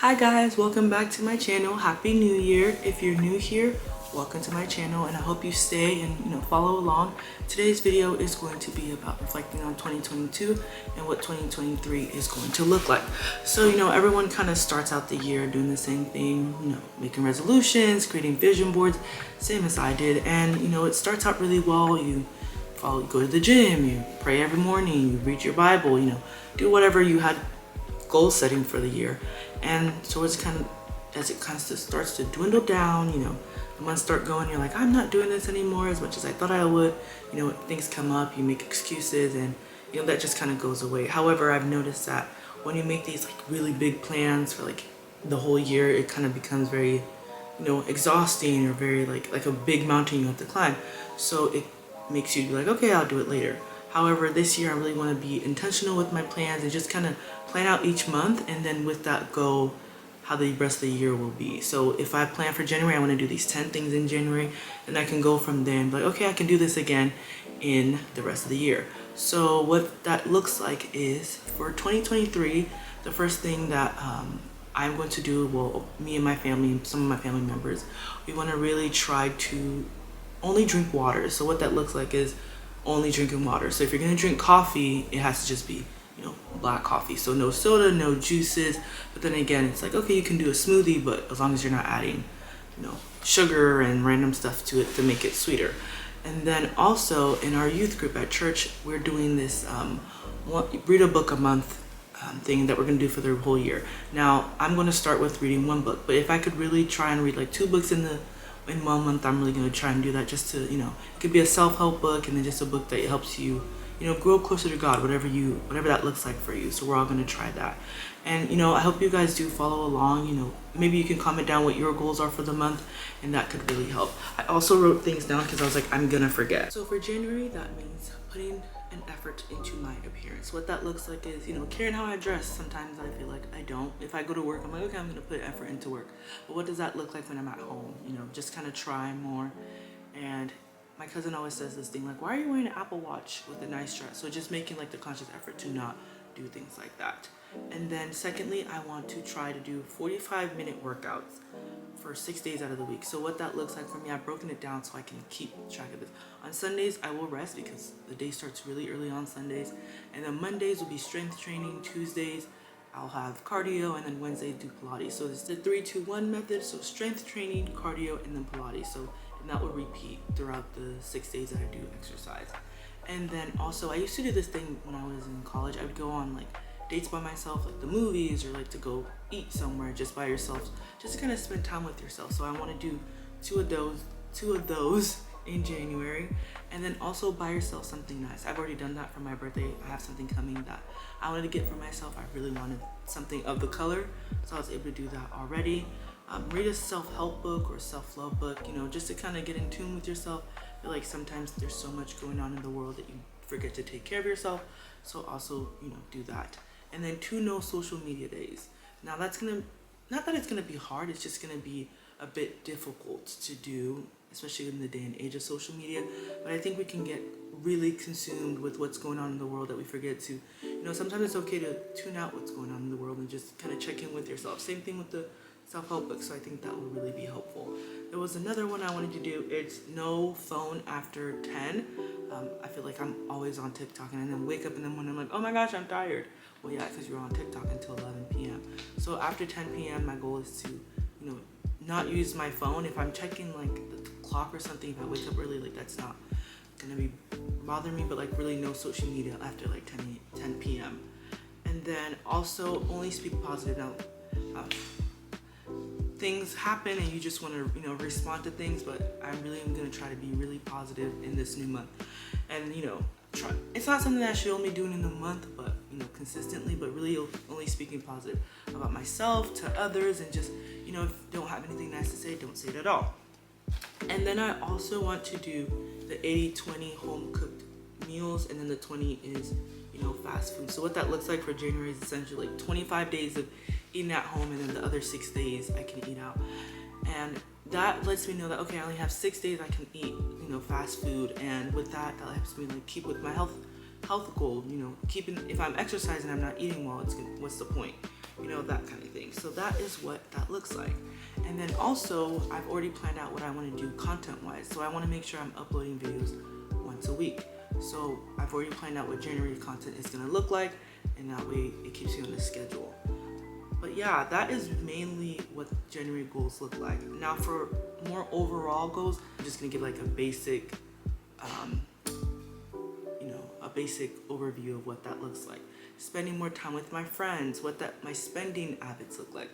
Hi guys, welcome back to my channel. Happy New Year. If you're new here, welcome to my channel and I hope you stay and follow along. Today's video is going to be about reflecting on 2022 and what 2023 is going to look like. So everyone kind of starts out the year doing the same thing, making resolutions, creating vision boards, same as I did. And it starts out really well. You go to the gym, you pray every morning, you read your Bible, do whatever you had goal setting for the year. And so as it kind of starts to dwindle down, the months start going, you're like, I'm not doing this anymore as much as I thought I would. Things come up, you make excuses, and that just kind of goes away. However, I've noticed that when you make these really big plans for the whole year, it kind of becomes very exhausting, or very like a big mountain you have to climb. So it makes you be like, okay, I'll do it later. However, this year I really want to be intentional with my plans and just kind of plan out each month, and then with that go how the rest of the year will be. So if I plan for January, I want to do these 10 things in January, and I can go from there and be like, okay, I can do this again in the rest of the year. So what that looks like is for 2023, the first thing that I'm going to do, well, me and my family and some of my family members, we want to really try to only drink water. So what that looks like is only drinking water. So if you're gonna drink coffee, it has to just be black coffee, so no soda, no juices. But then again, it's like, okay, you can do a smoothie, but as long as you're not adding sugar and random stuff to it to make it sweeter. And then also in our youth group at church, we're doing this read a book a month thing that we're gonna do for the whole year. Now I'm going to start with reading one book, but if I could really try and read 2 books in 1 month, I'm really going to try and do that, just to it could be a self-help book, and then just a book that helps you grow closer to God, whatever that looks like for you. So we're all going to try that. And I hope you guys do follow along. Maybe you can comment down what your goals are for the month, and that could really help. I also wrote things down because I was like, I'm gonna forget. So for January, that means putting an effort into my appearance. What that looks like is caring how I dress. Sometimes I feel like I don't. If I go to work, I'm like, okay, I'm gonna put effort into work. But what does that look like when I'm at home? Just kind of try more. And my cousin always says this thing like, why are you wearing an Apple Watch with a nice dress? So just making the conscious effort to not do things like that. And then secondly, I want to try to do 45-minute workouts for 6 days out of the week. So what that looks like for me, I've broken it down so I can keep track of this. On Sundays, I will rest because the day starts really early on Sundays. And then Mondays will be strength training. Tuesdays, I'll have cardio, and then Wednesday do Pilates. So it's the 3-2-1 method. So strength training, cardio, and then Pilates. And that will repeat throughout the 6 days that I do exercise. And then also, I used to do this thing when I was in college. I would go on dates by myself, like the movies, or to go eat somewhere just by yourself, just to kind of spend time with yourself. So I want to do two of those in January. And then also buy yourself something nice. I've already done that for my birthday. I have something coming that I wanted to get for myself. I really wanted something of the color, so I was able to do that already. Read a self-help book or self-love book, just to kind of get in tune with yourself. I feel like sometimes there's so much going on in the world that you forget to take care of yourself. So also, do that. And then 2 no social media days. Now that's not that it's gonna be hard, it's just gonna be a bit difficult to do, especially in the day and age of social media. But I think we can get really consumed with what's going on in the world that we forget to, sometimes it's okay to tune out what's going on in the world and just kind of check in with yourself. Same thing with the self-help book, so I think that will really be helpful. There was another one I wanted to do. It's no phone after 10. I feel like I'm always on TikTok, and then wake up in the morning, I'm like, oh my gosh, I'm tired. Well, yeah, because you're on TikTok until 11 p.m. So after 10 p.m., my goal is to, not use my phone. If I'm checking the clock or something, if I wake up early, that's not gonna be bothering me, but really no social media after 10 p.m. And then also only speak positive. Now, things happen and you just want to respond to things, but I really am going to try to be really positive in this new month. And it's not something that I should only do in the month, but consistently, but really only speaking positive about myself to others, and just if you don't have anything nice to say, don't say it at all. And then I also want to do the 80-20 home cooked meals, and then the 20 is fast food. So what that looks like for January is essentially 25 days of eating at home, and then the other 6 days I can eat out. And that lets me know that, okay, I only have 6 days I can eat fast food, and with that helps me keep with my health goal. Keeping, if I'm exercising, I'm not eating well, what's the point? That kind of thing. So So that is what that looks like. And then also I've already planned out what I want to do content wise. So I want to make sure I'm uploading videos once a week. So I've already planned out what January content is going to look like, and that way it keeps you on the schedule. But yeah, that is mainly what January goals look like. Now for more overall goals, I'm just gonna give like a basic, a basic overview of what that looks like. Spending more time with my friends, what my spending habits look like.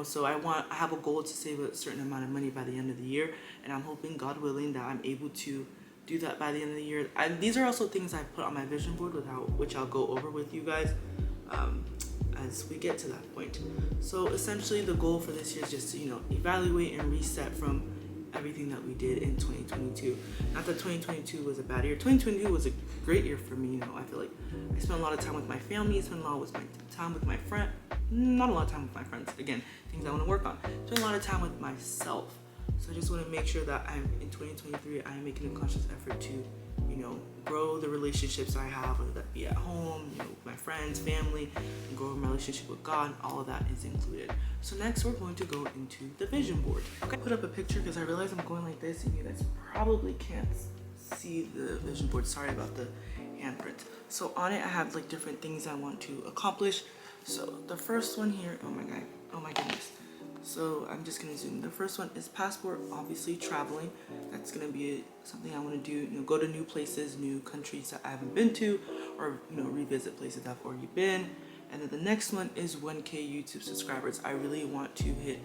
So I have a goal to save a certain amount of money by the end of the year, and I'm hoping, God willing, that I'm able to do that by the end of the year. These are also things I put on my vision board, which I'll go over with you guys as we get to that point. So essentially the goal for this year is just to evaluate and reset from everything that we did in 2022. Not that 2022 was a bad year. 2022 was a great year for me. I feel like I spent a lot of time with my family, spent a lot of time with my friend, not a lot of time with my friends, again, things I want to work on. Spent a lot of time with myself. So I just want to make sure that in 2023 I'm making a conscious effort to grow the relationships I have, whether that be at home, with my friends, family, and grow my relationship with God. All of that is included. So next we're going to go into the vision board. Okay, put up a picture because I realize I'm going like this and you guys probably can't see the vision board. Sorry about the handprint. So on it I have like different things I want to accomplish. So the first one here, oh my goodness. So I'm just gonna zoom. The first one is passport, obviously traveling. That's gonna be something I wanna do, go to new places, new countries that I haven't been to, or revisit places I've already been. And then the next one is 1K YouTube subscribers. I really want to hit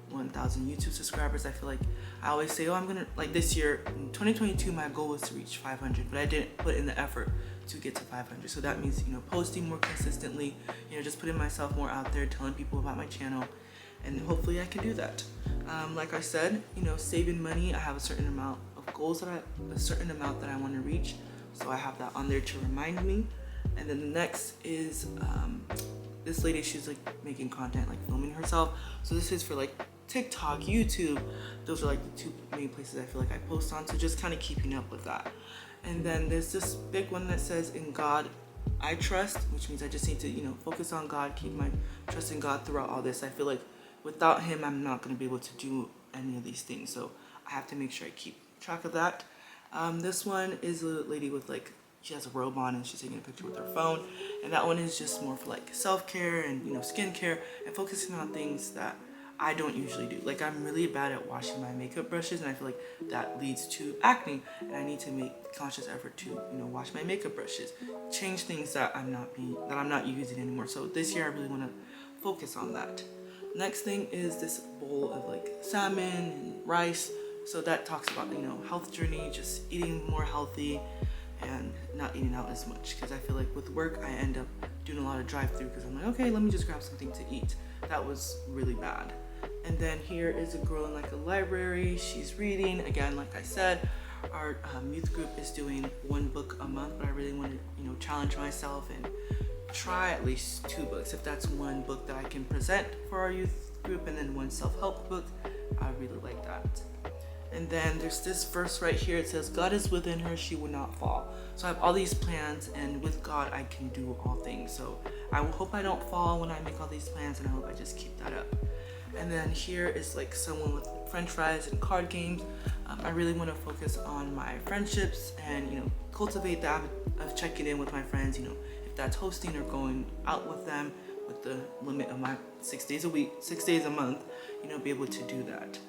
1,000 YouTube subscribers. I feel like I always say, I'm gonna, like this year, in 2022, my goal was to reach 500, but I didn't put in the effort to get to 500. So that means, posting more consistently, just putting myself more out there, telling people about my channel, and hopefully I can do that. Like I said, saving money, I have a certain amount of goals a certain amount that I want to reach. So I have that on there to remind me. And then the next is, this lady, she's like making content, like filming herself. So this is for like TikTok, YouTube. Those are like the two main places I feel like I post on. So just kind of keeping up with that. And then there's this big one that says, in God I trust, which means I just need to, focus on God, keep my trust in God throughout all this. I feel like without him, I'm not going to be able to do any of these things. So I have to make sure I keep track of that. This one is a lady with she has a robe on and she's taking a picture with her phone. And that one is just more for like self-care and, skincare and focusing on things that I don't usually do. Like I'm really bad at washing my makeup brushes, and I feel like that leads to acne. And I need to make conscious effort to, wash my makeup brushes, change things that I'm not using anymore. So this year I really want to focus on that. Next thing is this bowl of like salmon and rice. So that talks about, health journey, just eating more healthy and not eating out as much. Because I feel like with work, I end up doing a lot of drive-through because I'm like, okay, let me just grab something to eat. That was really bad. And then here is a girl in like a library. She's reading. Again, like I said, our youth group is doing 1 book a month, but I really want to, challenge myself and try at least 2 books. If that's 1 book that I can present for our youth group and then 1 self-help book, I really like that. And then there's this verse right here. It says, God is within her, she will not fall. So I have all these plans, and with God, I can do all things. So I hope I don't fall when I make all these plans, and I hope I just keep that up. And then here is like someone with French fries and card games. I really want to focus on my friendships and, cultivate the habit of checking in with my friends, if that's hosting or going out with them with the limit of my 6 days a week, 6 days a month, be able to do that.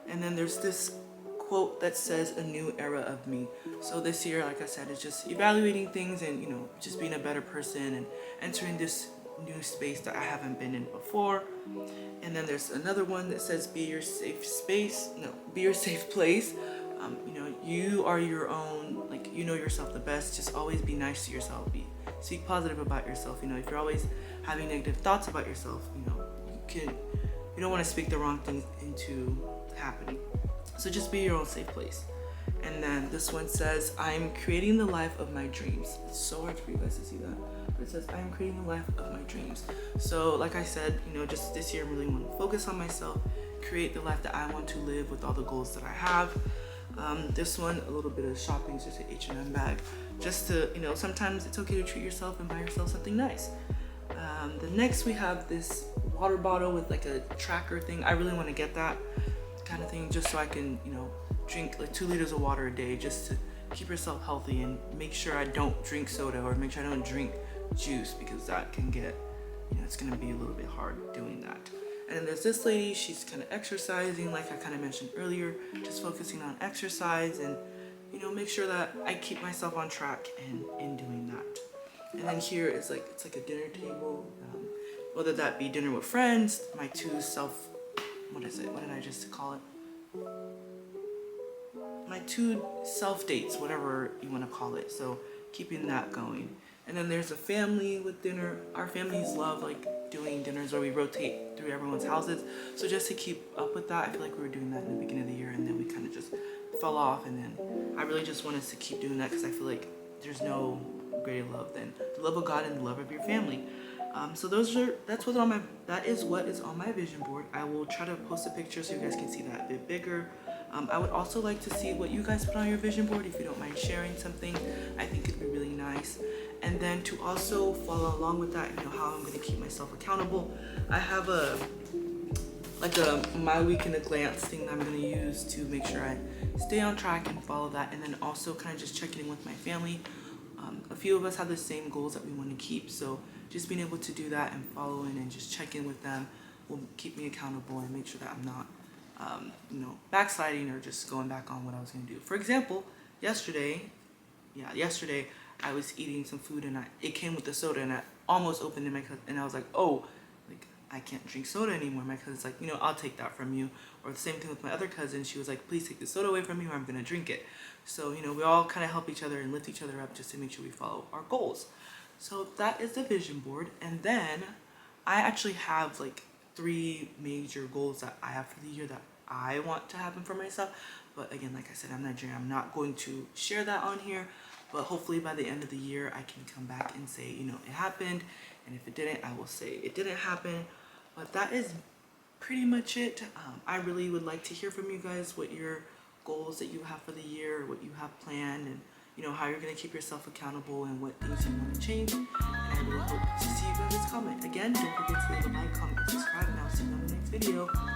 And then there's this quote that says, a new era of me. So this year, like I said, is just evaluating things and, just being a better person and entering this new space that I haven't been in before. And then there's another one that says, be your safe place. You are your own, yourself the best. Just always be nice to yourself. Speak positive about yourself. If you're always having negative thoughts about yourself, you don't want to speak the wrong things into happening. So just be your own safe place. And then this one says, I am creating the life of my dreams. It's so hard for you guys to see that. But it says, I am creating the life of my dreams. So like I said, just this year I really want to focus on myself, create the life that I want to live with all the goals that I have. This one, a little bit of shopping, just an H&M bag. Just to, sometimes it's okay to treat yourself and buy yourself something nice. The next we have this water bottle with like a tracker thing. I really want to get that kind of thing just so I can, you know, drink like 2 liters of water a day just to keep yourself healthy and make sure I don't drink soda or make sure I don't drink juice, because that can get, you know, it's gonna be a little bit hard doing that. And then there's this lady, she's kind of exercising like I kind of mentioned earlier, just focusing on exercise and, you know, make sure that I keep myself on track in doing that. And then here is like, it's like a dinner table, whether that be dinner with friends, my two self, what is it, what did I just call it? My 2 self dates, whatever you want to call it. So keeping that going. And then there's a family with dinner. Our families love like doing dinners where we rotate through everyone's houses. So just to keep up with that, I feel like we were doing that in the beginning of the year and then we kind of just fell off. And then I really just want us to keep doing that because I feel like there's no greater love than the love of God and the love of your family. So that is what is on my vision board. I will try to post a picture so you guys can see that a bit bigger. I would also like to see what you guys put on your vision board if you don't mind sharing something. I think it'd be really nice. And then to also follow along with that, you know, how I'm going to keep myself accountable. I have a my week in a glance thing that I'm going to use to make sure I stay on track and follow that. And then also kind of just checking in with my family. A few of us have the same goals that we want to keep. So just being able to do that and following and just check in with them will keep me accountable and make sure that I'm not you know, backsliding or just going back on what I was going to do. For example, yesterday I was eating some food and it came with the soda and I almost opened it and I was like, oh, like I can't drink soda anymore. My cousin's like, you know, I'll take that from you. Or the same thing with my other cousin. She was like, please take the soda away from me or I'm going to drink it. So, you know, we all kind of help each other and lift each other up just to make sure we follow our goals. So that is the vision board. And then I actually have like 3 major goals that I have for the year that I want to happen for myself. But again, like I said, I'm Nigerian. I'm not going to share that on here. But hopefully by the end of the year, I can come back and say, you know, it happened. And if it didn't, I will say it didn't happen. But that is pretty much it. I really would like to hear from you guys what your goals that you have for the year, what you have planned, and you know, how you're going to keep yourself accountable and what things you want to change. And I really hope to see you guys comment. Again, don't forget to leave a like, comment, and subscribe, and I'll see you in the next video.